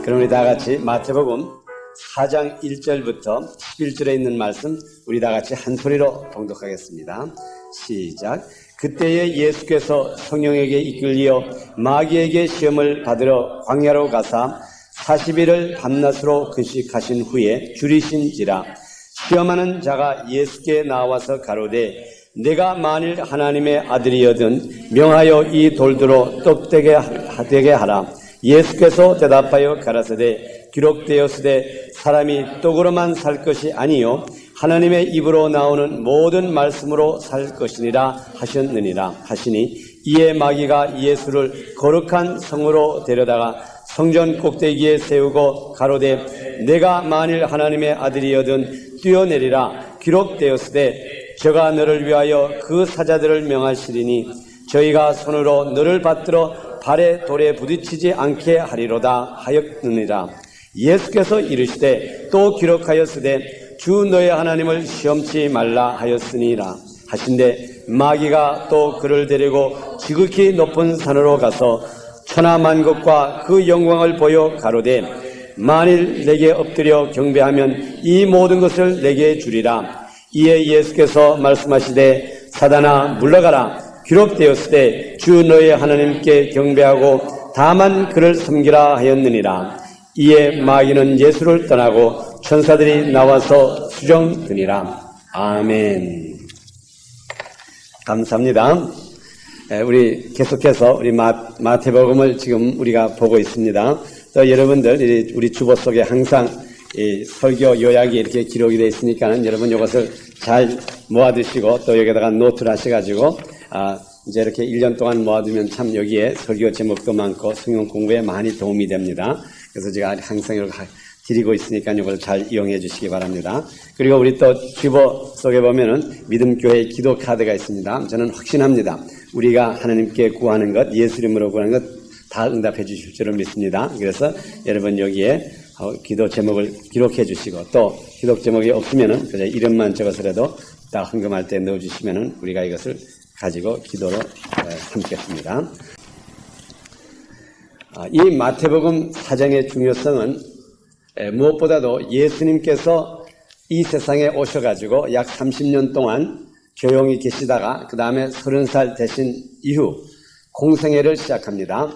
그럼 우리 다 같이 마태복음 4장 1절부터 11절에 있는 말씀 우리 다 같이 한 소리로 봉독하겠습니다. 시작. 그때에 예수께서 성령에게 이끌리어 마귀에게 시험을 받으러 광야로 가사 40일을 밤낮으로 금식하신 후에 줄이신지라. 시험하는 자가 예수께 나와서 가로되 내가 만일 하나님의 아들이여든 명하여 이 돌들로 떡 되게 하라. 예수께서 대답하여 가라사대 기록되었으되 사람이 떡으로만 살 것이 아니요 하나님의 입으로 나오는 모든 말씀으로 살 것이니라 하셨느니라 하시니, 이에 마귀가 예수를 거룩한 성으로 데려다가 성전 꼭대기에 세우고 가로되 내가 만일 하나님의 아들이여든 뛰어내리라. 기록되었으되 저가 너를 위하여 그 사자들을 명하시리니 저희가 손으로 너를 받들어 발에 돌에 부딪히지 않게 하리로다 하였느니라. 예수께서 이르시되 또 기록하였으되 주 너의 하나님을 시험치 말라 하였으니라 하신데, 마귀가 또 그를 데리고 지극히 높은 산으로 가서 천하만국과 그 영광을 보여 가로되 만일 내게 엎드려 경배하면 이 모든 것을 내게 주리라. 이에 예수께서 말씀하시되 사단아 물러가라. 기록되었으되 주 너의 하나님께 경배하고 다만 그를 섬기라 하였느니라. 이에 마귀는 예수를 떠나고 천사들이 나와서 수정드니라. 아멘. 감사합니다. 우리 계속해서 우리 마태복음을 지금 우리가 보고 있습니다. 또 여러분들 우리 주보 속에 항상 이 설교 요약이 이렇게 기록이 되어 있으니까는 여러분 이것을 잘 모아두시고 또 여기다가 노트를 하셔가지고 이제 이렇게 1년 동안 모아두면 참 여기에 설교 제목도 많고 성경 공부에 많이 도움이 됩니다. 그래서 제가 항상 이렇게 드리고 있으니까 이걸 잘 이용해 주시기 바랍니다. 그리고 우리 또 주보 속에 보면은 믿음교회 기도 카드가 있습니다. 저는 확신합니다. 우리가 하나님께 구하는 것, 예수 이름으로 구하는 것 다 응답해 주실 줄을 믿습니다. 그래서 여러분 여기에 기도 제목을 기록해 주시고, 또 기도 제목이 없으면은 그저 이름만 적어서라도 딱 헌금할 때 넣어 주시면은 우리가 이것을 가지고 기도로 삼겠습니다. 이 마태복음 4장의 중요성은 무엇보다도 예수님께서 이 세상에 오셔가지고 약 30년 동안 조용히 계시다가 그 다음에 30살 되신 이후 공생애를 시작합니다.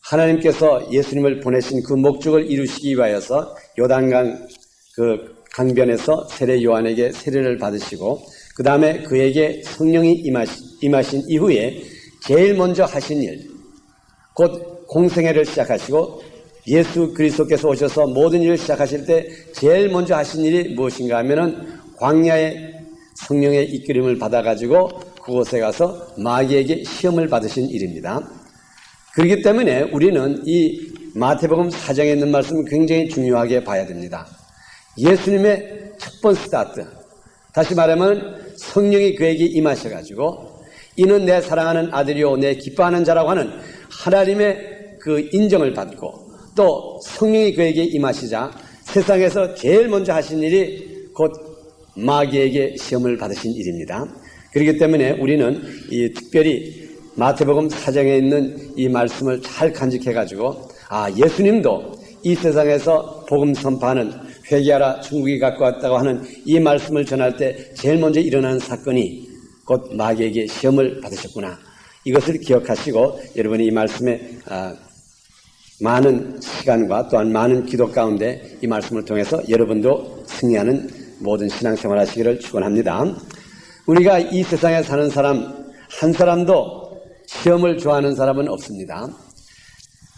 하나님께서 예수님을 보내신 그 목적을 이루시기 위하여서 요단강 그 강변에서 세례 요한에게 세례를 받으시고 그 다음에 그에게 성령이 임하신 이후에 제일 먼저 하신 일, 곧 공생애를 시작하시고 예수 그리스도께서 오셔서 모든 일을 시작하실 때 제일 먼저 하신 일이 무엇인가 하면은 광야에 성령의 이끌림을 받아가지고 그곳에 가서 마귀에게 시험을 받으신 일입니다. 그렇기 때문에 우리는 이 마태복음 4장에 있는 말씀을 굉장히 중요하게 봐야 됩니다. 예수님의 첫 번 스타트, 다시 말하면 성령이 그에게 임하셔가지고 이는 내 사랑하는 아들이요 내 기뻐하는 자라고 하는 하나님의 그 인정을 받고, 또 성령이 그에게 임하시자 세상에서 제일 먼저 하신 일이 곧 마귀에게 시험을 받으신 일입니다. 그렇기 때문에 우리는 이 특별히 마태복음 4장에 있는 이 말씀을 잘 간직해가지고 예수님도 이 세상에서 복음 선포하는 회개하라 천국이 가까웠다고 하는 이 말씀을 전할 때 제일 먼저 일어난 사건이 곧 마귀에게 시험을 받으셨구나. 이것을 기억하시고 여러분이 이 말씀에 많은 시간과 또한 많은 기도 가운데 이 말씀을 통해서 여러분도 승리하는 모든 신앙생활 하시기를 축원합니다. 우리가 이 세상에 사는 사람 한 사람도 시험을 좋아하는 사람은 없습니다.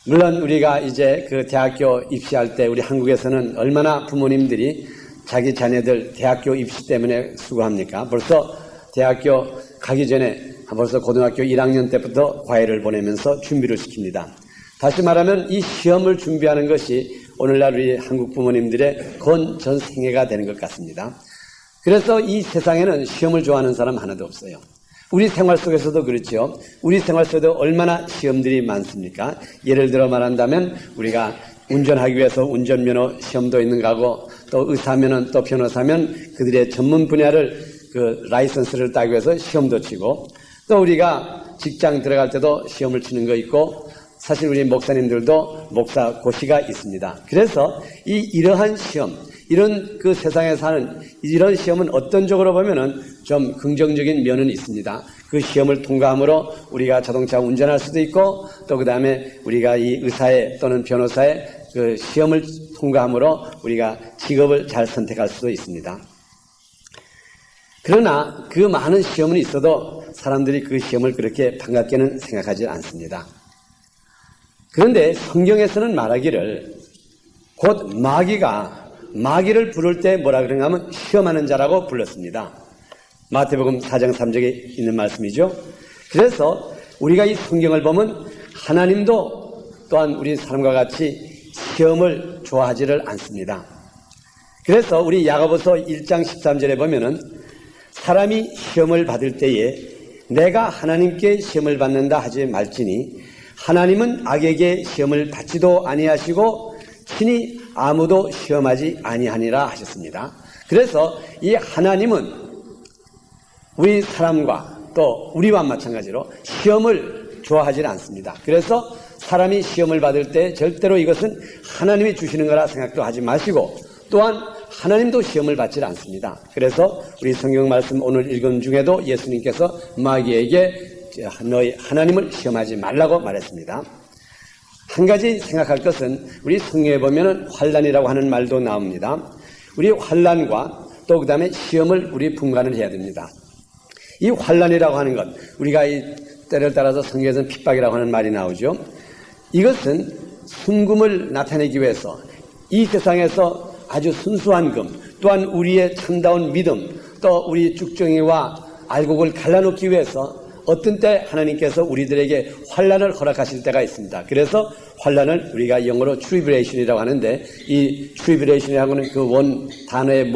물론 우리가 이제 그 대학교 입시할 때 우리 한국에서는 얼마나 부모님들이 자기 자녀들 대학교 입시 때문에 수고합니까? 벌써 대학교 가기 전에 벌써 고등학교 1학년 때부터 과외를 보내면서 준비를 시킵니다. 다시 말하면 이 시험을 준비하는 것이 오늘날 우리 한국 부모님들의 전 생애가 되는 것 같습니다. 그래서 이 세상에는 시험을 좋아하는 사람 하나도 없어요. 우리 생활 속에서도 그렇죠. 우리 생활 속에도 얼마나 시험들이 많습니까? 예를 들어 말한다면 우리가 운전하기 위해서 운전면허 시험도 있는 거고, 또 의사면은 또 변호사면 그들의 전문 분야를 그 라이선스를 따기 위해서 시험도 치고, 또 우리가 직장 들어갈 때도 시험을 치는 거 있고, 사실 우리 목사님들도 목사 고시가 있습니다. 그래서 이러한 시험, 이런 그 세상에 사는 이런 시험은 어떤 쪽으로 보면은 좀 긍정적인 면은 있습니다. 그 시험을 통과함으로 우리가 자동차 운전할 수도 있고, 또 그 다음에 우리가 이 의사의 또는 변호사의 그 시험을 통과함으로 우리가 직업을 잘 선택할 수도 있습니다. 그러나 그 많은 시험은 있어도 사람들이 그 시험을 그렇게 반갑게는 생각하지 않습니다. 그런데 성경에서는 말하기를 곧 마귀를 부를 때 뭐라 그런가 하면 시험하는 자라고 불렀습니다. 마태복음 4장 3절에 있는 말씀이죠. 그래서 우리가 이 성경을 보면 하나님도 또한 우리 사람과 같이 시험을 좋아하지를 않습니다. 그래서 우리 야고보서 1장 13절에 보면은 사람이 시험을 받을 때에 내가 하나님께 시험을 받는다 하지 말지니 하나님은 악에게 시험을 받지도 아니하시고 친히 아무도 시험하지 아니하니라 하셨습니다. 그래서 이 하나님은 우리 사람과 또 우리와 마찬가지로 시험을 좋아하지 않습니다. 그래서 사람이 시험을 받을 때 절대로 이것은 하나님이 주시는 거라 생각도 하지 마시고, 또한 하나님도 시험을 받지 않습니다. 그래서 우리 성경 말씀 오늘 읽은 중에도 예수님께서 마귀에게 너희 하나님을 시험하지 말라고 말했습니다. 한 가지 생각할 것은 우리 성경에 보면은 환난이라고 하는 말도 나옵니다. 우리 환난과 또 그 다음에 시험을 우리 분간을 해야 됩니다. 이 환난이라고 하는 것, 우리가 이 때를 따라서 성경에서는 핍박이라고 하는 말이 나오죠. 이것은 순금을 나타내기 위해서 이 세상에서 아주 순수한 금, 또한 우리의 참다운 믿음, 또 우리 쭉정이와 알곡을 갈라놓기 위해서 어떤 때 하나님께서 우리들에게 환난을 허락하실 때가 있습니다. 그래서 환난을 우리가 영어로 tribulation이라고 하는데, 이 tribulation이라고는 그 원 단어의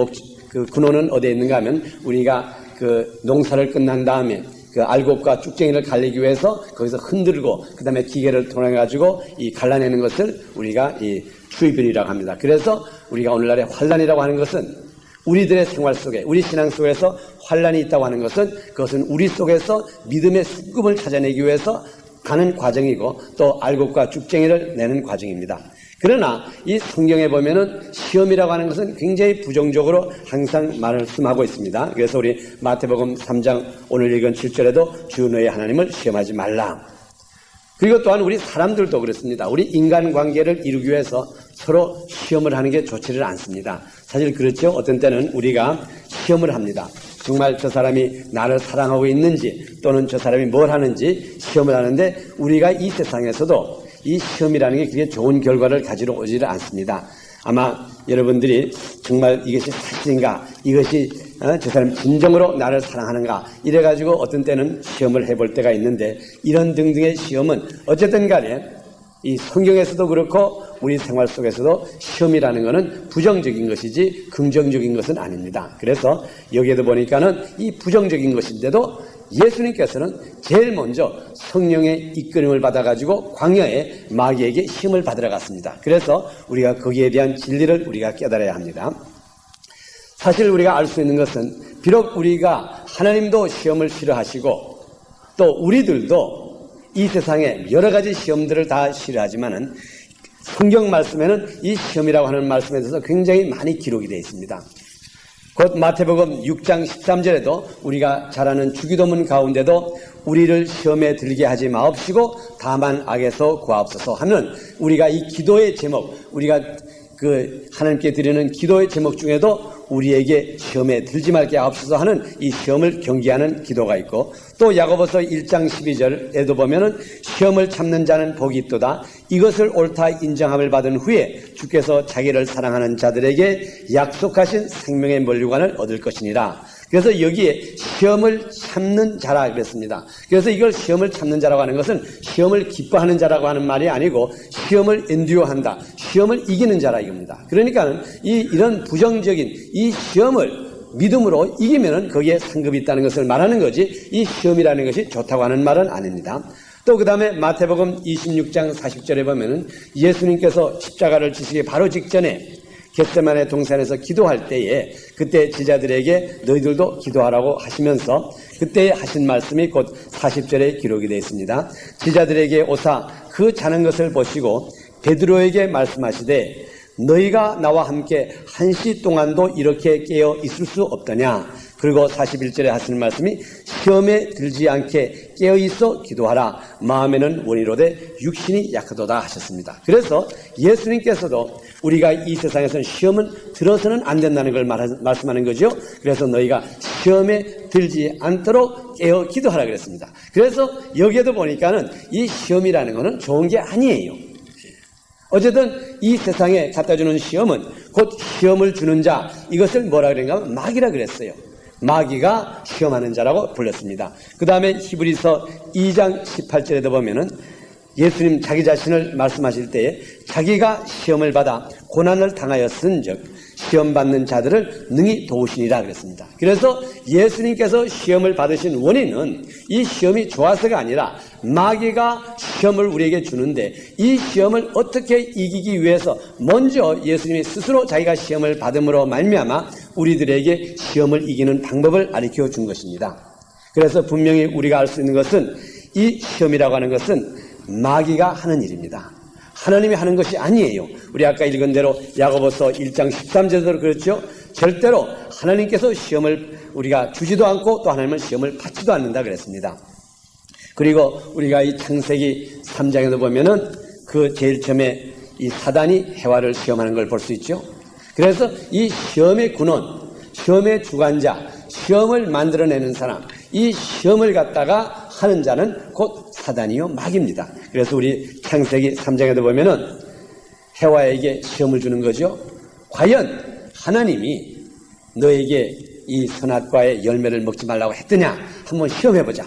그 근원은 어디에 있는가 하면 우리가 그 농사를 끝난 다음에 그 알곡과 쭉쟁이를 갈리기 위해서 거기서 흔들고 그 다음에 기계를 통해 가지고 이 갈라내는 것을 우리가 이 트리블이라고 합니다. 그래서 우리가 오늘날의 환난이라고 하는 것은 우리들의 생활 속에, 우리 신앙 속에서 환난이 있다고 하는 것은 그것은 우리 속에서 믿음의 수급을 찾아내기 위해서 가는 과정이고, 또 알곡과 쭉쟁이를 내는 과정입니다. 그러나 이 성경에 보면은 시험이라고 하는 것은 굉장히 부정적으로 항상 말씀하고 있습니다. 그래서 우리 마태복음 3장 오늘 읽은 7절에도 주 너의 하나님을 시험하지 말라. 그리고 또한 우리 사람들도 그렇습니다. 우리 인간관계를 이루기 위해서 서로 시험을 하는 게 좋지를 않습니다. 사실 그렇죠. 어떤 때는 우리가 시험을 합니다. 정말 저 사람이 나를 사랑하고 있는지, 또는 저 사람이 뭘 하는지 시험을 하는데, 우리가 이 세상에서도 이 시험이라는 게 그게 좋은 결과를 가지러 오지를 않습니다. 아마 여러분들이 정말 이것이 사실인가, 이것이 저 사람 진정으로 나를 사랑하는가, 이래가지고 어떤 때는 시험을 해볼 때가 있는데, 이런 등등의 시험은 어쨌든 간에 이 성경에서도 그렇고 우리 생활 속에서도 시험이라는 것은 부정적인 것이지 긍정적인 것은 아닙니다. 그래서 여기에도 보니까는 이 부정적인 것인데도 예수님께서는 제일 먼저 성령의 이끌림을 받아가지고 광야에 마귀에게 시험을 받으러 갔습니다. 그래서 우리가 거기에 대한 진리를 우리가 깨달아야 합니다. 사실 우리가 알 수 있는 것은 비록 우리가 하나님도 시험을 싫어하시고 또 우리들도 이 세상에 여러 가지 시험들을 다 싫어하지만은 성경 말씀에는 이 시험이라고 하는 말씀에 대해서 굉장히 많이 기록이 되어 있습니다. 곧 마태복음 6장 13절에도 우리가 잘 아는 주기도문 가운데도 우리를 시험에 들게 하지 마옵시고 다만 악에서 구하옵소서 하는, 우리가 이 기도의 제목, 우리가 그 하나님께 드리는 기도의 제목 중에도 우리에게 시험에 들지 말게 하옵소서 하는 이 시험을 경계하는 기도가 있고, 또 야고보서 1장 12절에도 보면은 시험을 참는 자는 복이 있도다. 이것을 옳다 인정함을 받은 후에 주께서 자기를 사랑하는 자들에게 약속하신 생명의 면류관을 얻을 것이니라. 그래서 여기에 시험을 참는 자라 그랬습니다. 그래서 이걸 시험을 참는 자라고 하는 것은 시험을 기뻐하는 자라고 하는 말이 아니고 시험을 엔듀어한다, 시험을 이기는 자라 이겁니다. 그러니까 이런 부정적인 이 시험을 믿음으로 이기면은 거기에 상급이 있다는 것을 말하는 거지, 이 시험이라는 것이 좋다고 하는 말은 아닙니다. 또 그 다음에 마태복음 26장 40절에 보면은 예수님께서 십자가를 지시기 바로 직전에 겟세마네 동산에서 기도할 때에 그때 제자들에게 너희들도 기도하라고 하시면서 그때 하신 말씀이 곧 40절에 기록이 되어 있습니다. 제자들에게 오사 그 자는 것을 보시고 베드로에게 말씀하시되 너희가 나와 함께 1시 동안도 이렇게 깨어 있을 수 없더냐. 그리고 41절에 하시는 말씀이 시험에 들지 않게 깨어 있어 기도하라. 마음에는 원이로되 육신이 약하도다 하셨습니다. 그래서 예수님께서도 우리가 이 세상에서는 시험은 들어서는 안 된다는 걸 말씀하는 거죠. 그래서 너희가 시험에 들지 않도록 깨어 기도하라 그랬습니다. 그래서 여기에도 보니까는 이 시험이라는 것은 좋은 게 아니에요. 어쨌든 이 세상에 갖다주는 시험은 곧 시험을 주는 자, 이것을 뭐라 그랬는가 하면 마귀라 그랬어요. 마귀가 시험하는 자라고 불렀습니다. 그 다음에 히브리서 2장 18절에도 보면은 예수님 자기 자신을 말씀하실 때에 자기가 시험을 받아 고난을 당하였은즉 시험 받는 자들을 능히 도우시니라 그랬습니다. 그래서 예수님께서 시험을 받으신 원인은 이 시험이 좋아서가 아니라 마귀가 시험을 우리에게 주는데 이 시험을 어떻게 이기기 위해서 먼저 예수님이 스스로 자기가 시험을 받음으로 말미암아 우리들에게 시험을 이기는 방법을 가르쳐 준 것입니다. 그래서 분명히 우리가 알 수 있는 것은 이 시험이라고 하는 것은 마귀가 하는 일입니다. 하나님이 하는 것이 아니에요. 우리 아까 읽은 대로 야고보서 1장 13절대로 그렇죠. 절대로 하나님께서 시험을 우리가 주지도 않고 또 하나님은 시험을 받지도 않는다 그랬습니다. 그리고 우리가 이 창세기 3장에도 보면은 그 제일 처음에 이 사단이 해와를 시험하는 걸 볼 수 있죠. 그래서 이 시험의 근원, 시험의 주관자, 시험을 만들어내는 사람, 이 시험을 갖다가 하는 자는 곧 사단이요 마귀입니다. 그래서 우리 창세기 3장에도 보면은 해와에게 시험을 주는 거죠. 과연 하나님이 너에게 이 선악과의 열매를 먹지 말라고 했더냐? 한번 시험해보자.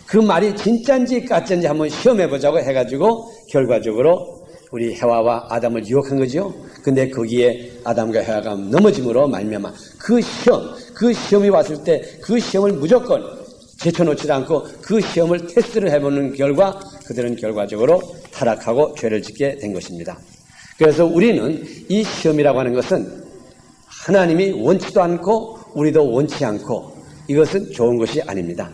그 말이 진짜인지 가짜인지 한번 시험해보자고 해가지고 결과적으로 우리 해와와 아담을 유혹한 거죠. 근데 거기에 아담과 해와가 넘어짐으로 말미암아 그 시험이 왔을 때 그 시험을 무조건 제쳐놓지 않고 그 시험을 테스트를 해보는 결과 그들은 결과적으로 타락하고 죄를 짓게 된 것입니다. 그래서 우리는 이 시험이라고 하는 것은 하나님이 원치도 않고 우리도 원치 않고 이것은 좋은 것이 아닙니다.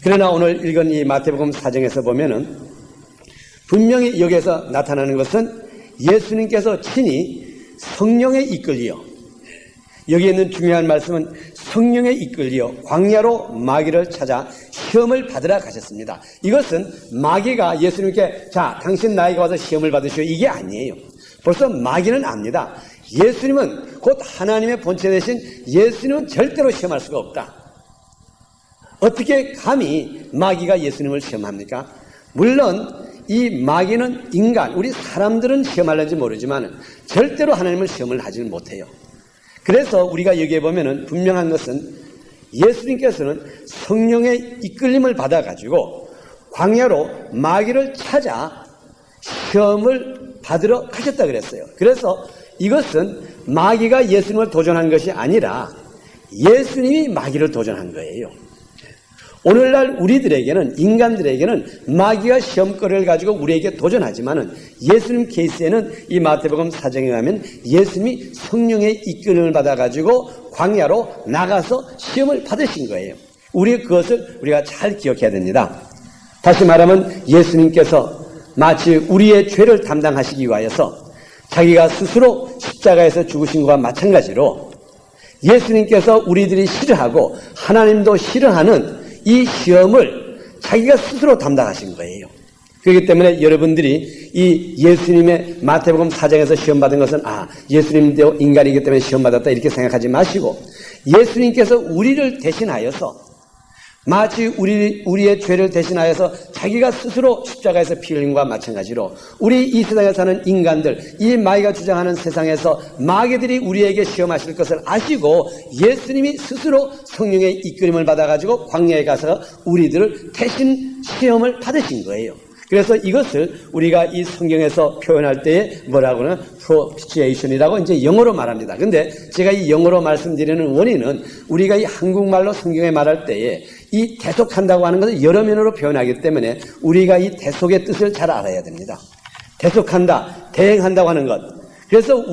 그러나 오늘 읽은 이 마태복음 4장에서 보면은 분명히 여기에서 나타나는 것은 예수님께서 친히 성령에 이끌리어 여기 있는 중요한 말씀은 성령에 이끌리어 광야로 마귀를 찾아 시험을 받으러 가셨습니다. 이것은 마귀가 예수님께 자 당신 나에게 와서 시험을 받으시오 이게 아니에요. 벌써 마귀는 압니다. 예수님은 곧 하나님의 본체 되신 예수님은 절대로 시험할 수가 없다. 어떻게 감히 마귀가 예수님을 시험합니까? 물론 이 마귀는 인간, 우리 사람들은 시험하려는지 모르지만 절대로 하나님을 시험을 하지는 못해요. 그래서 우리가 여기에 보면은 분명한 것은 예수님께서는 성령의 이끌림을 받아가지고 광야로 마귀를 찾아 시험을 받으러 가셨다 그랬어요. 그래서 이것은 마귀가 예수님을 도전한 것이 아니라 예수님이 마귀를 도전한 거예요. 오늘날 우리들에게는 인간들에게는 마귀가 시험거리를 가지고 우리에게 도전하지만은 예수님 케이스에는 이 마태복음 4장에 가면 예수님이 성령의 이끌림을 받아가지고 광야로 나가서 시험을 받으신 거예요. 그것을 우리가 잘 기억해야 됩니다. 다시 말하면 예수님께서 마치 우리의 죄를 담당하시기 위하여서 자기가 스스로 십자가에서 죽으신 것과 마찬가지로 예수님께서 우리들이 싫어하고 하나님도 싫어하는 이 시험을 자기가 스스로 담당하신 거예요. 그렇기 때문에 여러분들이 이 예수님의 마태복음 4장에서 시험받은 것은 예수님도 인간이기 때문에 시험받았다 이렇게 생각하지 마시고 예수님께서 우리를 대신하여서 마치 우리의 죄를 대신하여서 자기가 스스로 십자가에서 피 흘린 것과 마찬가지로 우리 이 세상에 사는 인간들, 이 마귀가 주장하는 세상에서 마귀들이 우리에게 시험하실 것을 아시고 예수님이 스스로 성령의 이끌림을 받아가지고 광야에 가서 우리들을 대신 시험을 받으신 거예요. 그래서 이것을 우리가 이 성경에서 표현할 때에 뭐라고 하면 propitiation이라고 이제 영어로 말합니다. 근데 제가 이 영어로 말씀드리는 원인은 우리가 이 한국말로 성경에 말할 때에 이 대속한다고 하는 것을 여러 면으로 표현하기 때문에 우리가 이 대속의 뜻을 잘 알아야 됩니다. 대속한다, 대행한다고 하는 것. 그래서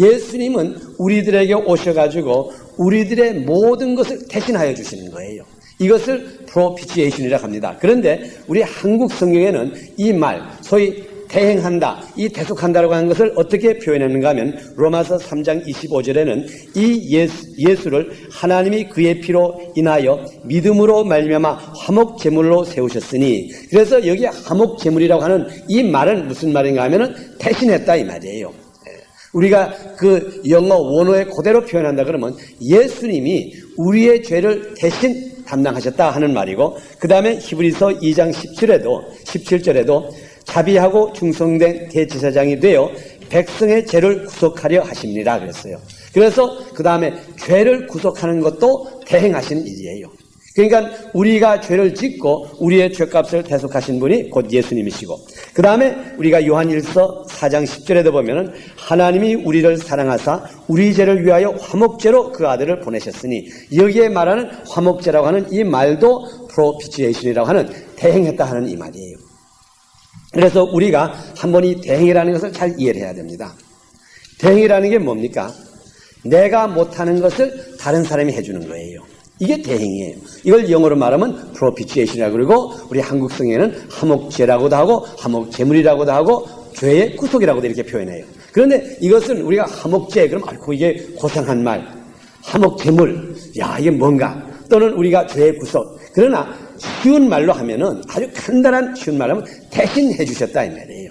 예수님은 우리들에게 오셔가지고 우리들의 모든 것을 대신하여 주시는 거예요. 이것을 프로피치에이션이라고 합니다. 그런데 우리 한국 성경에는 이 말, 소위 대행한다, 이 대속한다라고 하는 것을 어떻게 표현했는가 하면 로마서 3장 25절에는 이 예수를 하나님이 그의 피로 인하여 믿음으로 말미암아 화목제물로 세우셨으니, 그래서 여기 화목제물이라고 하는 이 말은 무슨 말인가 하면은 대신했다 이 말이에요. 우리가 그 영어 원어에 그대로 표현한다 그러면 예수님이 우리의 죄를 대신 담당하셨다 하는 말이고, 그 다음에 히브리서 2장 17절에도 자비하고 충성된 대제사장이 되어 백성의 죄를 구속하려 하십니다 그랬어요. 그래서 그 다음에 죄를 구속하는 것도 대행하신 일이에요. 그러니까 우리가 죄를 짓고 우리의 죄값을 대속하신 분이 곧 예수님이시고, 그 다음에 우리가 요한일서 4장 10절에도 보면은 하나님이 우리를 사랑하사 우리 죄를 위하여 화목제로 그 아들을 보내셨으니, 여기에 말하는 화목제라고 하는 이 말도 프로피치에이션이라고 하는 대행했다 하는 이 말이에요. 그래서 우리가 한번 이 대행이라는 것을 잘 이해를 해야 됩니다. 대행이라는 게 뭡니까? 내가 못하는 것을 다른 사람이 해주는 거예요. 이게 대행이에요. 이걸 영어로 말하면 프로피치에이션이라고 그러고, 우리 한국 성에는 화목제라고도 하고 화목제물이라고도 하고 죄의 구속이라고도 이렇게 표현해요. 그런데 이것은 우리가 화목제 그럼 이게 고상한 말, 화목제물, 야 이게 뭔가, 또는 우리가 죄의 구속. 그러나 쉬운 말로 하면은, 아주 간단한 쉬운 말로 하면 대신해 주셨다 이 말이에요.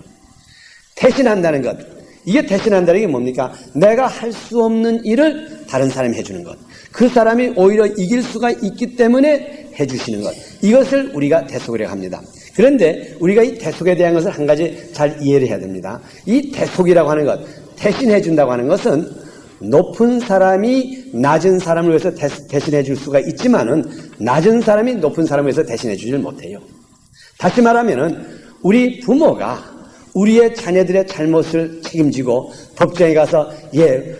대신한다는 것, 이게 대신한다는 게 뭡니까? 내가 할 수 없는 일을 다른 사람이 해주는 것, 그 사람이 오히려 이길 수가 있기 때문에 해주시는 것, 이것을 우리가 대속이라고 합니다. 그런데 우리가 이 대속에 대한 것을 한 가지 잘 이해를 해야 됩니다. 이 대속이라고 하는 것, 대신해 준다고 하는 것은 높은 사람이 낮은 사람을 위해서 대신해 줄 수가 있지만은 낮은 사람이 높은 사람을 위해서 대신해 주질 못해요. 다시 말하면은 우리 부모가 우리의 자녀들의 잘못을 책임지고 법정에 가서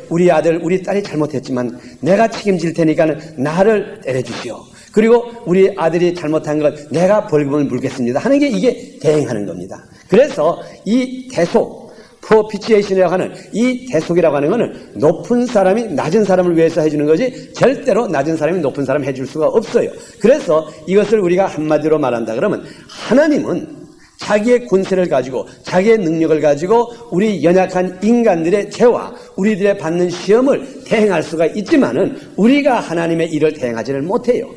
우리 아들 우리 딸이 잘못했지만 내가 책임질 테니까는 나를 때려주시오, 그리고 우리 아들이 잘못한 것 내가 벌금을 물겠습니다 하는 게 이게 대행하는 겁니다. 그래서 이 대속, 프로피치에이션이라고 하는 이 대속이라고 하는 것은 높은 사람이 낮은 사람을 위해서 해주는 거지 절대로 낮은 사람이 높은 사람 해줄 수가 없어요. 그래서 이것을 우리가 한마디로 말한다 그러면, 하나님은 자기의 권세를 가지고 자기의 능력을 가지고 우리 연약한 인간들의 죄와 우리들의 받는 시험을 대행할 수가 있지만은 우리가 하나님의 일을 대행하지를 못해요.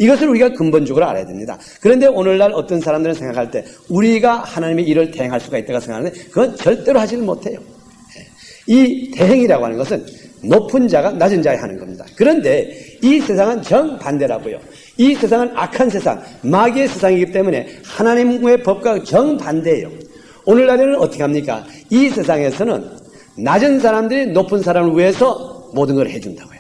이것을 우리가 근본적으로 알아야 됩니다. 그런데 오늘날 어떤 사람들은 생각할 때 우리가 하나님의 일을 대행할 수가 있다고 생각하는데 그건 절대로 하지를 못해요. 이 대행이라고 하는 것은 높은 자가 낮은 자에 하는 겁니다. 그런데 이 세상은 정반대라고요. 이 세상은 악한 세상, 마귀의 세상이기 때문에 하나님의 법과 정반대예요. 오늘날에는 어떻게 합니까? 이 세상에서는 낮은 사람들이 높은 사람을 위해서 모든 걸 해준다고요.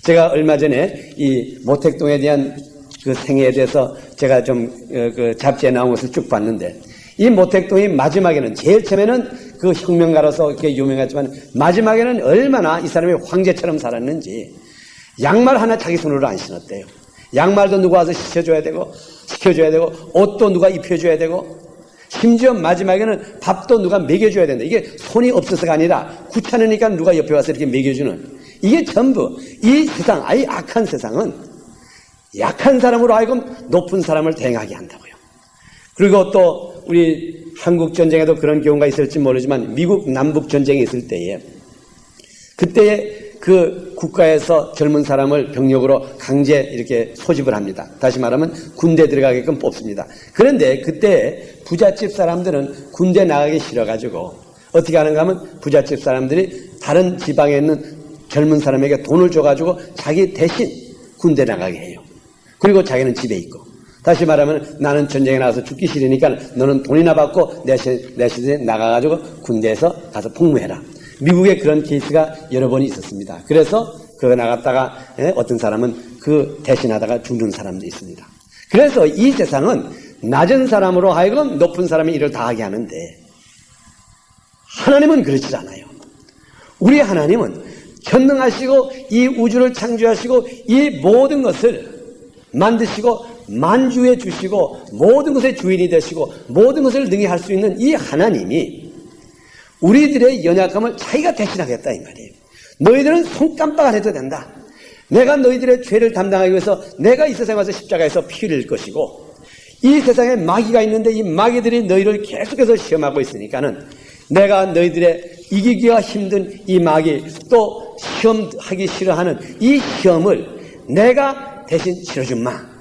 제가 얼마 전에 이 모택동에 대한 그 생애에 대해서 제가 좀 그 잡지에 나온 것을 쭉 봤는데, 이 모택동이 마지막에는, 제일 처음에는 그 혁명가로서 이렇게 유명했지만 마지막에는 얼마나 이 사람이 황제처럼 살았는지, 양말 하나 자기 손으로 안 신었대요. 양말도 누가 와서 시켜줘야 되고 옷도 누가 입혀줘야 되고, 심지어 마지막에는 밥도 누가 먹여줘야 된다. 이게 손이 없어서가 아니라 귀찮으니까 누가 옆에 와서 이렇게 먹여주는, 이게 전부 이 세상, 아이 악한 세상은 약한 사람으로 하여금 높은 사람을 대행하게 한다고요. 그리고 또 우리 한국 전쟁에도 그런 경우가 있을지 모르지만 미국 남북 전쟁이 있을 때에, 그때에 그 국가에서 젊은 사람을 병력으로 강제 이렇게 소집을 합니다. 다시 말하면 군대 들어가게끔 뽑습니다. 그런데 그때 부잣집 사람들은 군대 나가기 싫어가지고 어떻게 하는가 하면 부잣집 사람들이 다른 지방에 있는 젊은 사람에게 돈을 줘가지고 자기 대신 군대 나가게 해요. 그리고 자기는 집에 있고, 다시 말하면 나는 전쟁에 나가서 죽기 싫으니까 너는 돈이나 받고 내 시대에 나가가지고 군대에서 가서 복무해라. 미국에 그런 케이스가 여러 번 있었습니다. 그래서 그거 나갔다가 어떤 사람은 그 대신하다가 죽는 사람도 있습니다. 그래서 이 세상은 낮은 사람으로 하여금 높은 사람의 일을 다 하게 하는데, 하나님은 그렇지 않아요. 우리 하나님은 전능하시고 이 우주를 창조하시고 이 모든 것을 만드시고 만주해 주시고 모든 것의 주인이 되시고 모든 것을 능히 할 수 있는 이 하나님이 우리들의 연약함을 자기가 대신하겠다 이 말이에요. 너희들은 손깜빡 안 해도 된다. 내가 너희들의 죄를 담당하기 위해서 내가 이 세상에 와서 십자가에서 피 흘릴 것이고, 이 세상에 마귀가 있는데 이 마귀들이 너희를 계속해서 시험하고 있으니까는 내가 너희들의 이기기가 힘든 이 마귀, 또 시험하기 싫어하는 이 시험을 내가 대신 치러준마.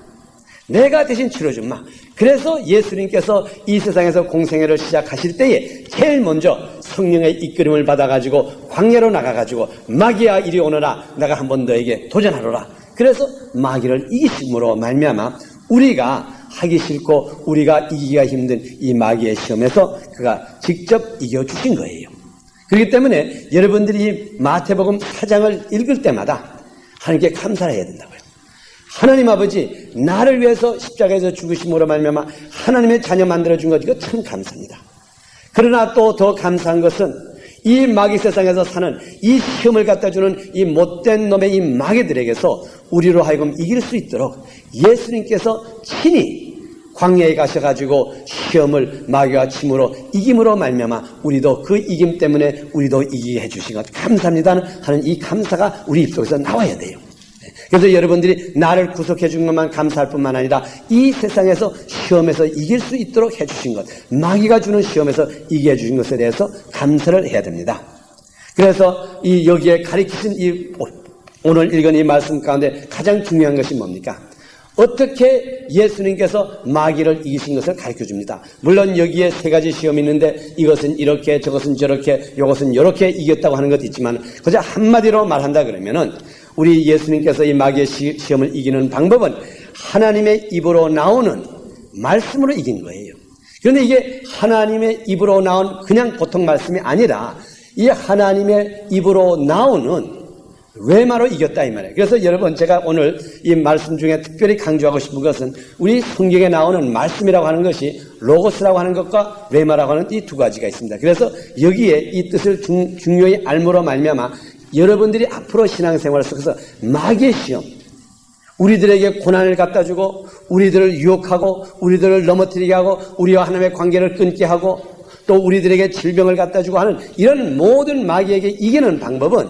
내가 대신 치러준마. 그래서 예수님께서 이 세상에서 공생애를 시작하실 때에 제일 먼저 성령의 이끌림을 받아가지고 광야로 나가가지고 마귀야 이리 오너라, 내가 한번 너에게 도전하노라. 그래서 마귀를 이기심으로 말미암아 우리가 하기 싫고 우리가 이기기가 힘든 이 마귀의 시험에서 그가 직접 이겨주신 거예요. 그렇기 때문에 여러분들이 마태복음 4장을 읽을 때마다 하나님께 감사를 해야 된다고요. 하나님 아버지, 나를 위해서 십자가에서 죽으심으로 말미암아 하나님의 자녀 만들어준 것, 이거 참 감사합니다. 그러나 또 더 감사한 것은 이 마귀 세상에서 사는 이 시험을 갖다 주는 이 못된 놈의 이 마귀들에게서 우리로 하여금 이길 수 있도록 예수님께서 친히 광야에 가셔가지고 시험을 마귀와 침으로 이김으로 말미암아 우리도 그 이김 때문에 우리도 이기게 해주신 것 감사합니다 하는 이 감사가 우리 입속에서 나와야 돼요. 그래서 여러분들이 나를 구속해 준 것만 감사할 뿐만 아니라 이 세상에서 시험에서 이길 수 있도록 해주신 것, 마귀가 주는 시험에서 이기게 해주신 것에 대해서 감사를 해야 됩니다. 그래서 이 여기에 가리키신 이 오늘 읽은 이 말씀 가운데 가장 중요한 것이 뭡니까? 어떻게 예수님께서 마귀를 이기신 것을 가르쳐줍니다. 물론 여기에 세 가지 시험이 있는데 이것은 이렇게, 저것은 저렇게, 이것은 이렇게 이겼다고 하는 것도 있지만 그저 한마디로 말한다 그러면은 우리 예수님께서 이 마귀의 시험을 이기는 방법은 하나님의 입으로 나오는 말씀으로 이긴 거예요. 그런데 이게 하나님의 입으로 나온 그냥 보통 말씀이 아니라 이 하나님의 입으로 나오는 외마로 이겼다 이 말이에요. 그래서 여러분, 제가 오늘 이 말씀 중에 특별히 강조하고 싶은 것은 우리 성경에 나오는 말씀이라고 하는 것이 로고스라고 하는 것과 외마라고 하는 이 두 가지가 있습니다. 그래서 여기에 이 뜻을 중요히 알므로 말미암아 여러분들이 앞으로 신앙생활 속에서 마귀의 시험, 우리들에게 고난을 갖다 주고 우리들을 유혹하고 우리들을 넘어뜨리게 하고 우리와 하나님의 관계를 끊게 하고 또 우리들에게 질병을 갖다 주고 하는 이런 모든 마귀에게 이기는 방법은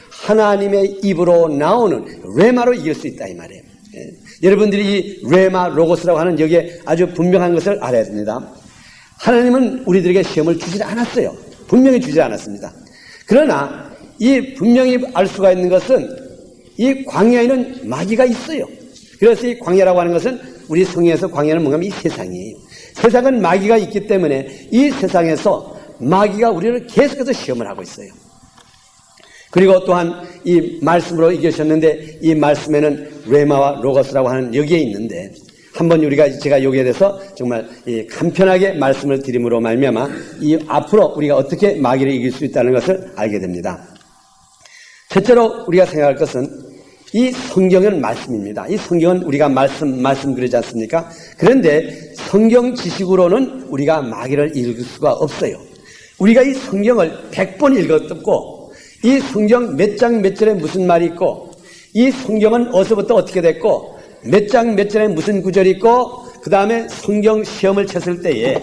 하나님의 입으로 나오는 레마로 이길 수 있다 이 말이에요. 여러분들이 이 레마 로고스라고 하는 여기에 아주 분명한 것을 알아야 됩니다. 하나님은 우리들에게 시험을 주지 않았어요. 분명히 주지 않았습니다. 그러나 이 분명히 알 수가 있는 것은 이 광야에는 마귀가 있어요. 그래서 이 광야라고 하는 것은 우리 성경에서 광야는 뭔가 이 세상이에요. 세상은 마귀가 있기 때문에 이 세상에서 마귀가 우리를 계속해서 시험을 하고 있어요. 그리고 또한 이 말씀으로 이기셨는데 이 말씀에는 레마와 로고스라고 하는 여기에 있는데 한번 제가 여기에 대해서 정말 간편하게 말씀을 드림으로 말미암아 이 앞으로 우리가 어떻게 마귀를 이길 수 있다는 것을 알게 됩니다. 첫째로 우리가 생각할 것은 이 성경은 말씀입니다. 이 성경은 우리가 말씀 그러지 않습니까? 그런데 성경 지식으로는 우리가 마귀를 읽을 수가 없어요. 우리가 이 성경을 100번 읽었고 이 성경 몇 장 몇 절에 무슨 말이 있고 이 성경은 어디서부터 어떻게 됐고 몇 장 몇 절에 무슨 구절이 있고 그 다음에 성경 시험을 쳤을 때에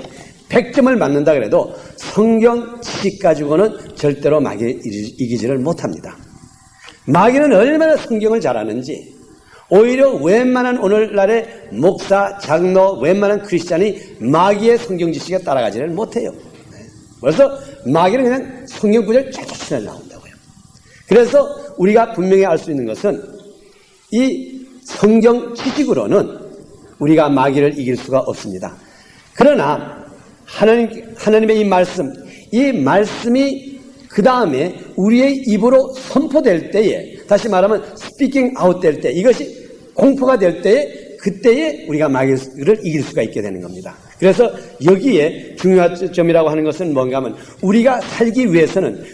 100점을 맞는다 그래도 성경 지식 가지고는 절대로 마귀를 이기지를 못합니다. 마귀는 얼마나 성경을 잘 아는지 오히려 웬만한 오늘날의 목사, 장로, 웬만한 크리스찬이 마귀의 성경 지식에 따라가지를 못해요. 그래서 마귀는 그냥 성경 구절 쫙쫙 나온다고요. 그래서 우리가 분명히 알 수 있는 것은 이 성경 지식으로는 우리가 마귀를 이길 수가 없습니다. 그러나 하나님의 이 말씀이 그 다음에 우리의 입으로 선포될 때에, 다시 말하면 스피킹 아웃 될 때, 이것이 공포가 될 때에, 그때에 우리가 마귀를 이길 수가 있게 되는 겁니다. 그래서 여기에 중요한 점이라고 하는 것은 뭔가 하면 우리가 살기 위해서는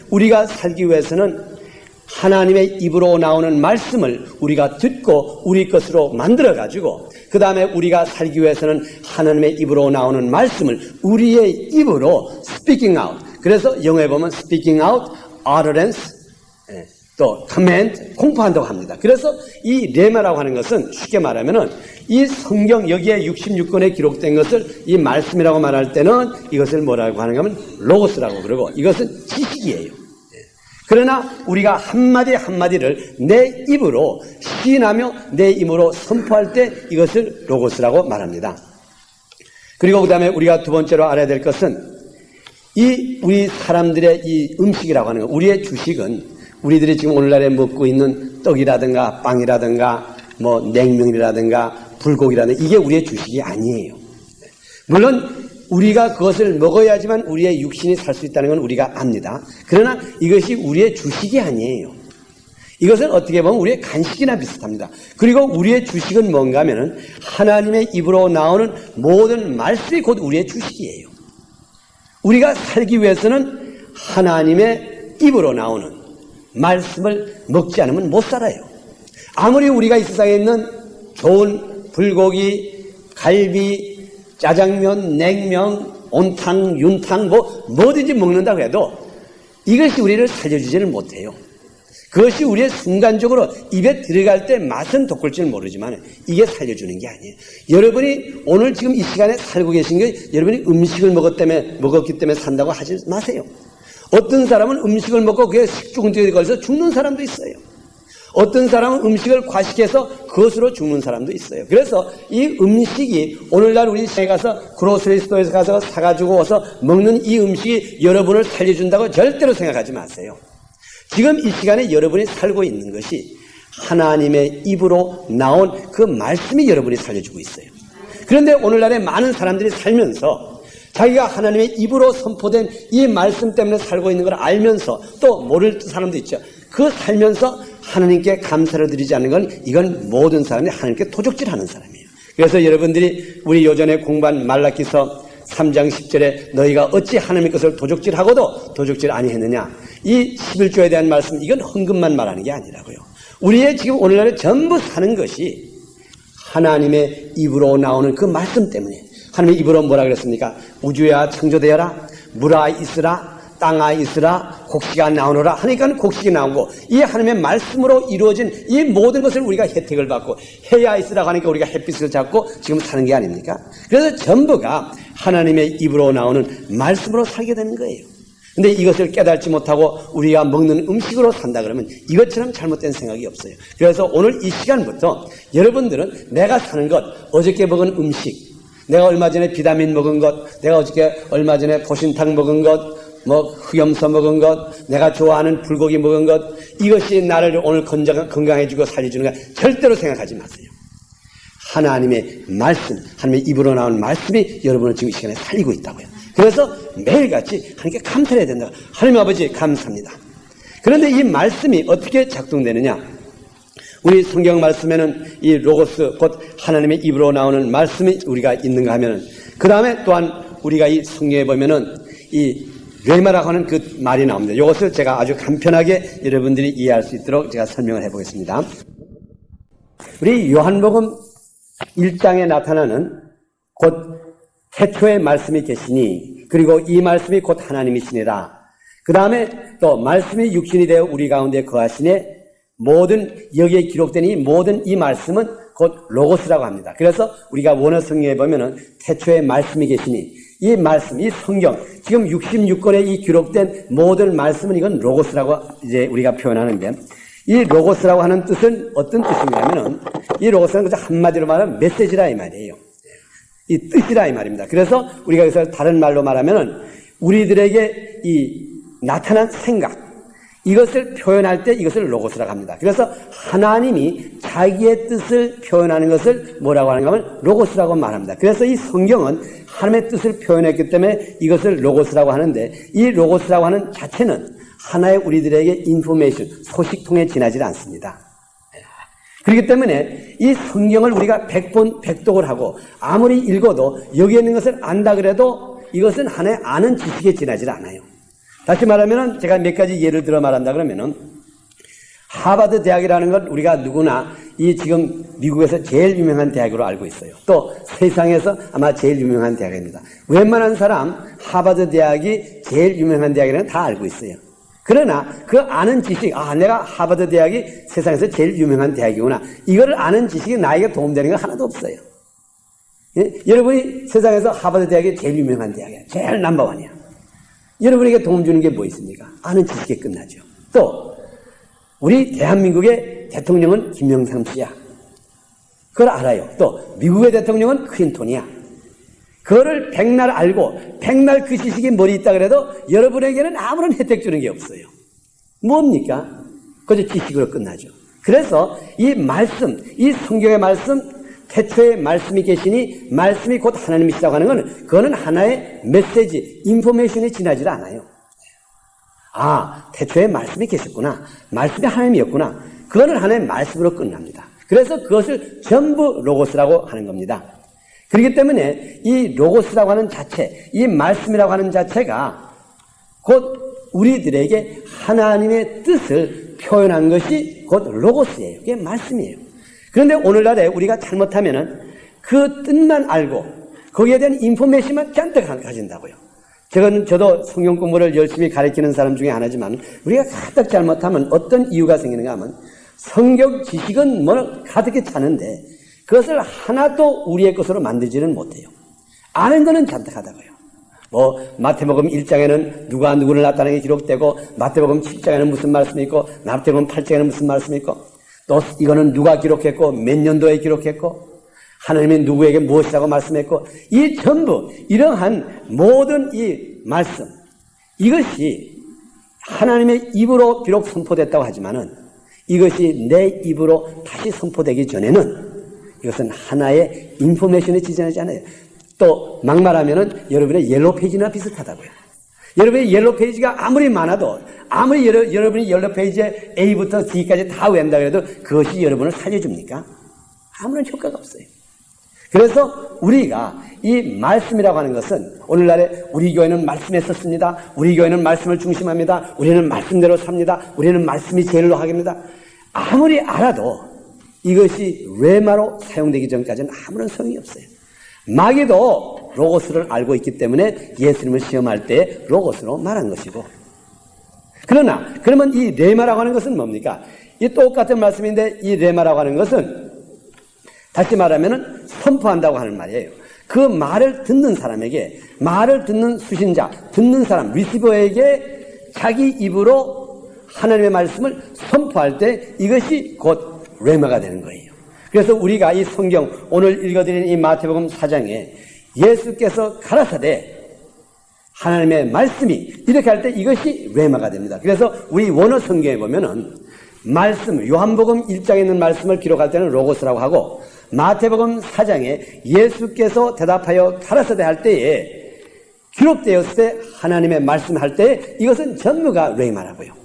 하나님의 입으로 나오는 말씀을 우리가 듣고 우리 것으로 만들어 가지고 그 다음에 우리가 살기 위해서는 하나님의 입으로 나오는 말씀을 우리의 입으로 speaking out. 그래서 영어에 보면 speaking out, utterance, 또 커맨드, 공포한다고 합니다. 그래서 이 레마라고 하는 것은 쉽게 말하면은 이 성경 여기에 66권에 기록된 것을 이 말씀이라고 말할 때는 이것을 뭐라고 하는가 하면 로고스라고 그러고 이것은 지식이에요. 그러나 우리가 한마디 한마디를 내 입으로 시인하며 내 입으로 선포할 때 이것을 로고스라고 말합니다. 그리고 그 다음에 우리가 두 번째로 알아야 될 것은 이 우리 사람들의 이 음식이라고 하는 것, 우리의 주식은 우리들이 지금 오늘날에 먹고 있는 떡이라든가 빵이라든가 뭐 냉면이라든가 불고기라든가 이게 우리의 주식이 아니에요. 물론 우리가 그것을 먹어야지만 우리의 육신이 살 수 있다는 건 우리가 압니다. 그러나 이것이 우리의 주식이 아니에요. 이것은 어떻게 보면 우리의 간식이나 비슷합니다. 그리고 우리의 주식은 뭔가 하면은 하나님의 입으로 나오는 모든 말씀이 곧 우리의 주식이에요. 우리가 살기 위해서는 하나님의 입으로 나오는 말씀을 먹지 않으면 못 살아요. 아무리 우리가 이 세상에 있는 좋은 불고기, 갈비, 짜장면, 냉면, 온탕, 윤탕 뭐든지 먹는다고 해도 이것이 우리를 살려주지는 못해요. 그것이 우리의 순간적으로 입에 들어갈 때 맛은 돋굴지는 모르지만 이게 살려주는 게 아니에요. 여러분이 오늘 지금 이 시간에 살고 계신 게 여러분이 음식을 먹었기 때문에 산다고 하지 마세요. 어떤 사람은 음식을 먹고 그게 식중독에 걸려서 죽는 사람도 있어요. 어떤 사람은 음식을 과식해서 그것으로 죽는 사람도 있어요. 그래서 이 음식이 오늘날 우리 시장에 가서 그로서리 스토어에서 가서 사가지고 와서 먹는 이 음식이 여러분을 살려준다고 절대로 생각하지 마세요. 지금 이 시간에 여러분이 살고 있는 것이 하나님의 입으로 나온 그 말씀이 여러분이 살려주고 있어요. 그런데 오늘날에 많은 사람들이 살면서 자기가 하나님의 입으로 선포된 이 말씀 때문에 살고 있는 걸 알면서 또 모를 사람도 있죠. 그 살면서 하나님께 감사를 드리지 않는 건 이건 모든 사람이 하나님께 도적질하는 사람이에요. 그래서 여러분들이 우리 요전에 공부한 말라기서 3장 10절에 너희가 어찌 하나님의 것을 도적질하고도 도적질 아니했느냐. 이 11조에 대한 말씀 이건 헌금만 말하는 게 아니라고요. 우리의 지금 오늘날에 전부 사는 것이 하나님의 입으로 나오는 그 말씀 때문에 하나님의 입으로 뭐라 그랬습니까? 우주야 창조되어라 물아 있으라 땅아 있으라 곡식아 나오너라 하니까 곡식이 나오고 이 하나님의 말씀으로 이루어진 이 모든 것을 우리가 혜택을 받고 해야 있으라고 하니까 우리가 햇빛을 잡고 지금 사는 게 아닙니까? 그래서 전부가 하나님의 입으로 나오는 말씀으로 살게 되는 거예요. 근데 이것을 깨닫지 못하고 우리가 먹는 음식으로 산다 그러면 이것처럼 잘못된 생각이 없어요. 그래서 오늘 이 시간부터 여러분들은 내가 사는 것, 어저께 먹은 음식, 내가 얼마 전에 비타민 먹은 것, 내가 어저께 얼마 전에 보신탕 먹은 것, 흑염소 먹은 것, 내가 좋아하는 불고기 먹은 것, 이것이 나를 오늘 건강해지고 살려주는 거 절대로 생각하지 마세요. 하나님의 말씀, 하나님의 입으로 나온 말씀이 여러분을 지금 이 시간에 살리고 있다고요. 그래서 매일같이 하나님께 감사해야 된다. 하나님 아버지 감사합니다. 그런데 이 말씀이 어떻게 작동되느냐? 우리 성경 말씀에는 이 로고스 곧 하나님의 입으로 나오는 말씀이 우리가 있는가 하면은 그 다음에 또한 우리가 이 성경에 보면은 이 레마라고 하는 그 말이 나옵니다. 이것을 제가 아주 간편하게 여러분들이 이해할 수 있도록 제가 설명을 해보겠습니다. 우리 요한복음 1장에 나타나는 곧 태초의 말씀이 계시니 그리고 이 말씀이 곧 하나님이시니라. 그 다음에 또 말씀이 육신이 되어 우리 가운데 거하시니 모든 여기에 기록된 이 모든 이 말씀은 곧 로고스라고 합니다. 그래서 우리가 원어 성경에 보면은 태초의 말씀이 계시니 이 말씀, 이 성경, 지금 66권에 이 기록된 모든 말씀은 이건 로고스라고 이제 우리가 표현하는데 이 로고스라고 하는 뜻은 어떤 뜻이냐면은 이 로고스는 그저 한마디로 말하면 메시지라 이 말이에요. 이 뜻이라 이 말입니다. 그래서 우리가 여기서 다른 말로 말하면은 우리들에게 이 나타난 생각, 이것을 표현할 때 이것을 로고스라고 합니다. 그래서 하나님이 자기의 뜻을 표현하는 것을 뭐라고 하는가 하면 로고스라고 말합니다. 그래서 이 성경은 하나님의 뜻을 표현했기 때문에 이것을 로고스라고 하는데 이 로고스라고 하는 자체는 하나의 우리들에게 인포메이션, 소식통에 지나지 않습니다. 그렇기 때문에 이 성경을 우리가 100번, 100독을 하고 아무리 읽어도 여기에 있는 것을 안다 그래도 이것은 하나의 아는 지식에 지나지 않아요. 다시 말하면 제가 몇 가지 예를 들어 말한다 그러면은 하버드 대학이라는 건 우리가 누구나 이 지금 미국에서 제일 유명한 대학으로 알고 있어요. 또 세상에서 아마 제일 유명한 대학입니다. 웬만한 사람 하버드 대학이 제일 유명한 대학이라는 다 알고 있어요. 그러나 그 아는 지식, 내가 하버드 대학이 세상에서 제일 유명한 대학이구나. 이거를 아는 지식이 나에게 도움되는 거 하나도 없어요. 예? 여러분이 세상에서 하버드 대학이 제일 유명한 대학이야. 제일 넘버원이야. 여러분에게 도움 주는 게 뭐 있습니까? 아는 지식에 끝나죠. 또 우리 대한민국의 대통령은 김영삼 씨야. 그걸 알아요. 또 미국의 대통령은 클린턴이야. 그거를 백날 알고 백날 그 지식이 머리에 있다 그래도 여러분에게는 아무런 혜택 주는 게 없어요. 뭡니까? 그저 지식으로 끝나죠. 그래서 이 말씀, 이 성경의 말씀, 태초에 말씀이 계시니 말씀이 곧 하나님이시라고 하는 것은 그거는 하나의 메시지, 인포메이션에 지나질 않아요. 태초에 말씀이 계셨구나. 말씀이 하나님이었구나. 그거는 하나의 말씀으로 끝납니다. 그래서 그것을 전부 로고스라고 하는 겁니다. 그렇기 때문에 이 로고스라고 하는 자체, 이 말씀이라고 하는 자체가 곧 우리들에게 하나님의 뜻을 표현한 것이 곧 로고스예요. 그게 말씀이에요. 그런데 오늘날에 우리가 잘못하면은 그 뜻만 알고 거기에 대한 인포메이션만 잔뜩 가진다고요. 저도 성경 공부를 열심히 가르치는 사람 중에 하나지만 우리가 가득 잘못하면 어떤 이유가 생기는가 하면 성경 지식은 가득히 차는데 그것을 하나도 우리의 것으로 만들지는 못해요. 아는 거는 잔뜩하다고요. 마태복음 1장에는 누가 누구를 나타내는 게 기록되고 마태복음 7장에는 무슨 말씀이 있고 마태복음 8장에는 무슨 말씀이 있고 또 이거는 누가 기록했고 몇 년도에 기록했고 하나님이 누구에게 무엇이라고 말씀했고 이 전부 이러한 모든 이 말씀 이것이 하나님의 입으로 비록 선포됐다고 하지만은 이것이 내 입으로 다시 선포되기 전에는 이것은 하나의 인포메이션에 지정하지 않아요. 또 막말하면은 여러분의 옐로우 페이지나 비슷하다고요. 여러분의 옐로우 페이지가 아무리 많아도 아무리 여러분이 옐로우 페이지에 A부터 D까지 다 외운다 그래도 그것이 여러분을 살려줍니까? 아무런 효과가 없어요. 그래서 우리가 이 말씀이라고 하는 것은 오늘날에 우리 교회는 말씀에 썼습니다. 우리 교회는 말씀을 중심합니다. 우리는 말씀대로 삽니다. 우리는 말씀이 제일로 하깁니다. 아무리 알아도 이것이 레마로 사용되기 전까지는 아무런 소용이 없어요. 마귀도 로고스를 알고 있기 때문에 예수님을 시험할 때 로고스로 말한 것이고 그러면 이 레마라고 하는 것은 뭡니까? 이 똑같은 말씀인데 이 레마라고 하는 것은 다시 말하면은 선포한다고 하는 말이에요. 그 말을 듣는 사람에게 말을 듣는 수신자, 듣는 사람, 리시버에게 자기 입으로 하나님의 말씀을 선포할 때 이것이 곧 레마가 되는 거예요. 그래서 우리가 이 성경 오늘 읽어드린 이 마태복음 4장에 예수께서 가라사대 하나님의 말씀이 이렇게 할 때 이것이 레마가 됩니다. 그래서 우리 원어 성경에 보면은 말씀, 요한복음 1장에 있는 말씀을 기록할 때는 로고스라고 하고 마태복음 4장에 예수께서 대답하여 가라사대 할 때에 기록되었을 때 하나님의 말씀할 때 이것은 전부가 레마라고요.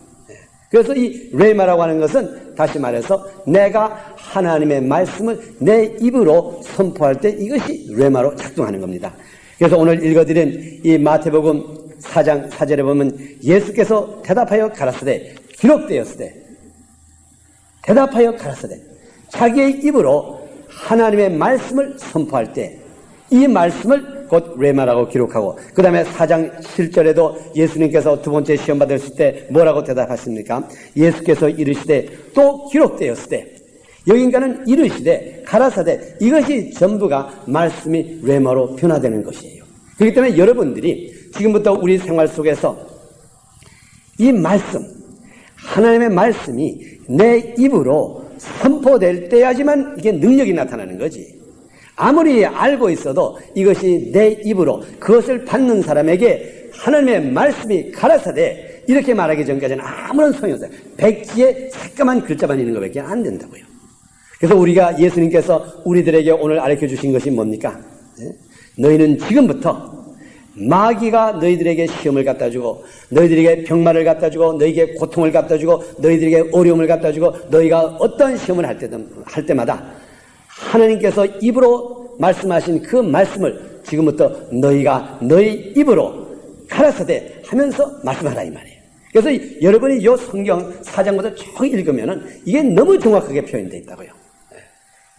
그래서 이 레마라고 하는 것은 다시 말해서 내가 하나님의 말씀을 내 입으로 선포할 때 이것이 레마로 작동하는 겁니다. 그래서 오늘 읽어드린 이 마태복음 4장 4절에 보면 예수께서 대답하여 가라사대 기록되었을 때 대답하여 가라사대 자기의 입으로 하나님의 말씀을 선포할 때 이 말씀을 곧 레마라고 기록하고 그 다음에 4장 7절에도 예수님께서 두 번째 시험 받으실 때 뭐라고 대답하십니까? 예수께서 이르시되 또 기록되었을 때 여긴가는 이르시되 가라사대 이것이 전부가 말씀이 레마로 변화되는 것이에요. 그렇기 때문에 여러분들이 지금부터 우리 생활 속에서 이 말씀 하나님의 말씀이 내 입으로 선포될 때야지만 이게 능력이 나타나는 거지. 아무리 알고 있어도 이것이 내 입으로 그것을 받는 사람에게 하나님의 말씀이 가라사대 이렇게 말하기 전까지는 아무런 소용이 없어요. 백지에 새까만 글자만 있는 것밖에 안 된다고요. 그래서 우리가 예수님께서 우리들에게 오늘 가르쳐 주신 것이 뭡니까? 너희는 지금부터 마귀가 너희들에게 시험을 갖다 주고 너희들에게 병마를 갖다 주고 너희에게 고통을 갖다 주고 너희들에게 어려움을 갖다 주고 너희가 어떤 시험을 할 때마다 하나님께서 입으로 말씀하신 그 말씀을 지금부터 너희가 너희 입으로 가라사대 하면서 말씀하라 이 말이에요. 그래서 여러분이 이 성경 4장부터 쭉 읽으면은 이게 너무 정확하게 표현되어 있다고요.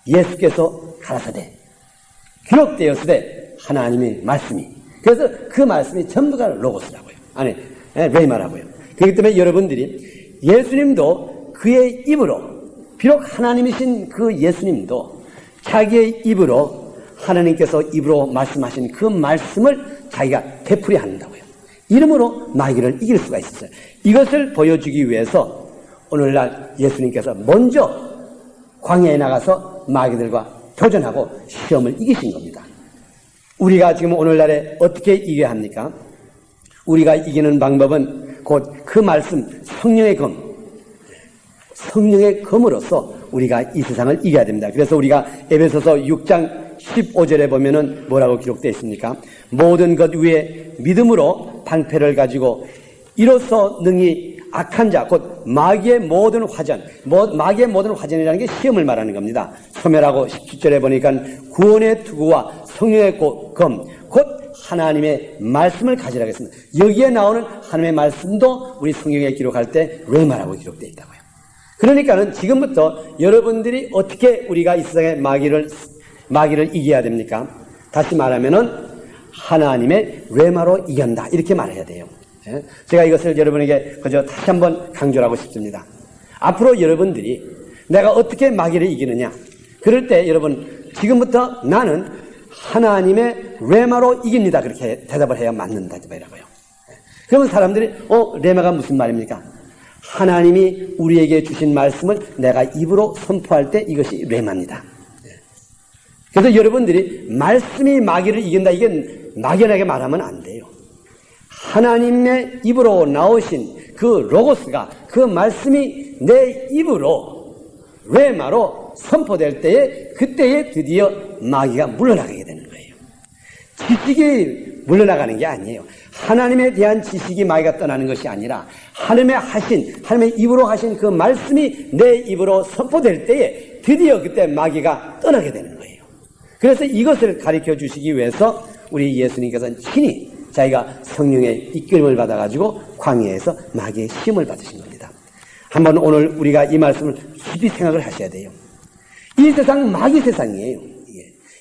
예수께서 가라사대 기록되었으되 하나님의 말씀이 그래서 그 말씀이 전부가 로고스라고요. 아니 레마라고요. 그렇기 때문에 여러분들이 예수님도 그의 입으로, 비록 하나님이신 그 예수님도 자기의 입으로 하나님께서 입으로 말씀하신 그 말씀을 자기가 되풀이한다고요. 이름으로 마귀를 이길 수가 있었어요. 이것을 보여주기 위해서 오늘날 예수님께서 먼저 광야에 나가서 마귀들과 도전하고 시험을 이기신 겁니다. 우리가 지금 오늘날에 어떻게 이겨야 합니까? 우리가 이기는 방법은 곧 그 말씀, 성령의 검, 성령의 검으로서 우리가 이 세상을 이겨야 됩니다. 그래서 우리가 에베소서 6장 15절에 보면은 뭐라고 기록되어 있습니까? 모든 것 위에 믿음으로 방패를 가지고 이로써 능히 악한 자, 곧 마귀의 모든 화전, 마귀의 모든 화전이라는 게 시험을 말하는 겁니다. 소멸하고 17절에 보니까 구원의 투구와 성령의 검, 곧 하나님의 말씀을 가지라고 했습니다. 여기에 나오는 하나님의 말씀도 우리 성경에 기록할 때 레마라고 기록되어 있다고요. 그러니까는 지금부터 여러분들이 어떻게 우리가 이 세상의 마귀를 이겨야 됩니까? 다시 말하면은 하나님의 레마로 이긴다, 이렇게 말해야 돼요. 제가 이것을 여러분에게 그저 다시 한번 강조를 하고 싶습니다. 앞으로 여러분들이 내가 어떻게 마귀를 이기느냐, 그럴 때 여러분 지금부터 나는 하나님의 레마로 이깁니다, 그렇게 대답을 해야 맞는다 이라고요. 그러면 사람들이 레마가 무슨 말입니까? 하나님이 우리에게 주신 말씀을 내가 입으로 선포할 때 이것이 레마입니다. 그래서 여러분들이 말씀이 마귀를 이긴다, 이게 막연하게 말하면 안 돼요. 하나님의 입으로 나오신 그 로고스가, 그 말씀이 내 입으로 레마로 선포될 때에, 그때에 드디어 마귀가 물러나가게 되는 거예요. 지식이 물러나가는 게 아니에요. 하나님에 대한 지식이 마귀가 떠나는 것이 아니라 하나님의 입으로 하신 그 말씀이 내 입으로 선포될 때에 드디어 그때 마귀가 떠나게 되는 거예요. 그래서 이것을 가르쳐 주시기 위해서 우리 예수님께서는 친히 자기가 성령의 이끌림을 받아가지고 광야에서 마귀의 시험을 받으신 겁니다. 한번 오늘 우리가 이 말씀을 깊이 생각을 하셔야 돼요. 이 세상 마귀 세상이에요.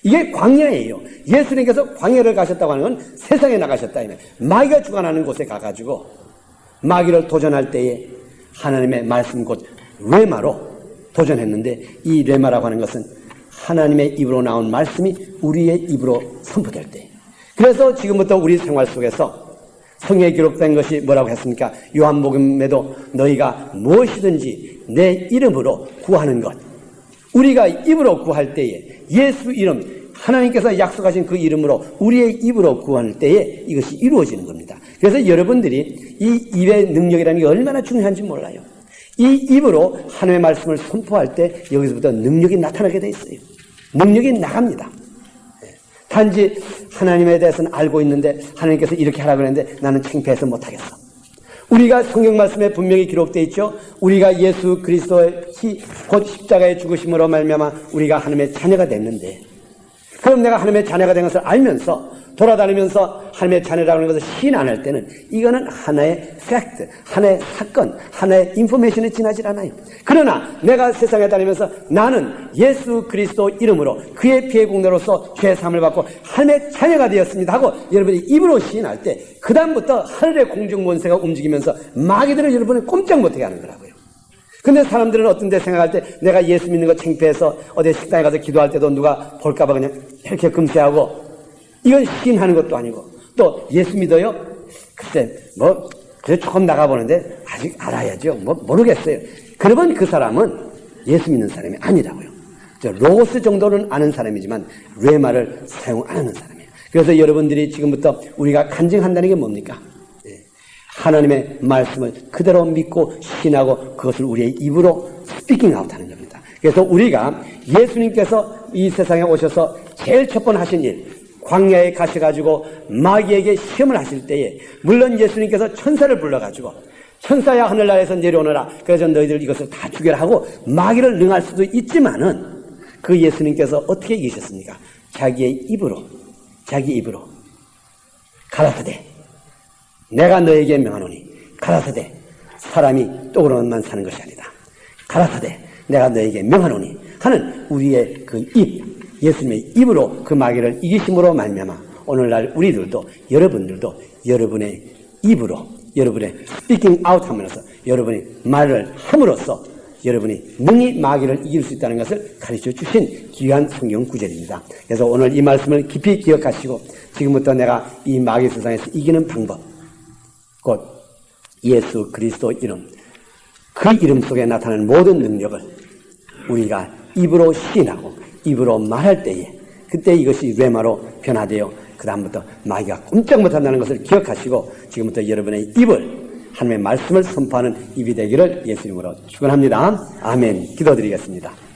이게 광야예요. 예수님께서 광야를 가셨다고 하는 건 세상에 나가셨다. 마귀가 주관하는 곳에 가가지고 마귀를 도전할 때에 하나님의 말씀 곧 레마로 도전했는데, 이 레마라고 하는 것은 하나님의 입으로 나온 말씀이 우리의 입으로 선포될 때, 그래서 지금부터 우리 생활 속에서 성경에 기록된 것이 뭐라고 했습니까? 요한복음에도 너희가 무엇이든지 내 이름으로 구하는 것, 우리가 입으로 구할 때에 예수 이름, 하나님께서 약속하신 그 이름으로 우리의 입으로 구할 때에 이것이 이루어지는 겁니다. 그래서 여러분들이 이 입의 능력이라는 게 얼마나 중요한지 몰라요. 이 입으로 하나님의 말씀을 선포할 때 여기서부터 능력이 나타나게 돼 있어요. 능력이 나갑니다. 단지 하나님에 대해서는 알고 있는데 하나님께서 이렇게 하라고 했는데 나는 창피해서 못하겠어. 우리가 성경 말씀에 분명히 기록되어 있죠. 우리가 예수 그리스도의 곧 십자가의 죽으심으로 말미암아 우리가 하나님의 자녀가 됐는데, 그럼 내가 하나님의 자녀가 된 것을 알면서 돌아다니면서 하나님의 자녀라고 하는 것을 시인 안 할 때는 이거는 하나의 팩트, 하나의 사건, 하나의 인포메이션에 지나질 않아요. 그러나 내가 세상에 다니면서 나는 예수 그리스도 이름으로 그의 피의 공로로서 죄 사함을 받고 하나님의 자녀가 되었습니다 하고 여러분이 입으로 시인할 때 그 다음부터 하늘의 공중권세가 움직이면서 마귀들을 여러분이 꼼짝 못하게 하는 거라고요. 근데 사람들은 어떤 데 생각할 때 내가 예수 믿는 거 창피해서 어디 식당에 가서 기도할 때도 누가 볼까 봐 그냥 이렇게 금세하고, 이건 시인하는 것도 아니고, 또 예수 믿어요? 글쎄 그래 조금 나가보는데 아직 알아야죠. 모르겠어요. 그러면 그 사람은 예수 믿는 사람이 아니라고요. 로고스 정도는 아는 사람이지만 레마를 사용 안 하는 사람이에요. 그래서 여러분들이 지금부터 우리가 간증한다는 게 뭡니까? 하나님의 말씀을 그대로 믿고 신하고 그것을 우리의 입으로 스피킹 아웃하는 겁니다. 그래서 우리가 예수님께서 이 세상에 오셔서 제일 첫 번 하신 일, 광야에 가셔가지고 마귀에게 시험을 하실 때에 물론 예수님께서 천사를 불러가지고 천사야 하늘나라에서 내려오너라, 그래서 너희들 이것을 다 죽여라 하고 마귀를 능할 수도 있지만은 그 예수님께서 어떻게 이기셨습니까? 자기 입으로 가라사대 내가 너에게 명하노니 가라사대 사람이 떡으로만 사는 것이 아니다. 가라사대 내가 너에게 명하노니 하는 우리의 그 입, 예수님의 입으로 그 마귀를 이기심으로 말미암아 오늘날 우리들도 여러분들도 여러분의 입으로 여러분의 스피킹 아웃 하면서 여러분이 말을 함으로써 여러분이 능히 마귀를 이길 수 있다는 것을 가르쳐 주신 귀한 성경 구절입니다. 그래서 오늘 이 말씀을 깊이 기억하시고 지금부터 내가 이 마귀 세상에서 이기는 방법, 곧 예수 그리스도 이름, 그 이름 속에 나타나는 모든 능력을 우리가 입으로 시인하고 입으로 말할 때에 그때 이것이 뢰마로 변화되어 그 다음부터 마귀가 꼼짝 못한다는 것을 기억하시고 지금부터 여러분의 입을 하나님의 말씀을 선포하는 입이 되기를 예수 이름으로 축원합니다. 아멘. 기도드리겠습니다.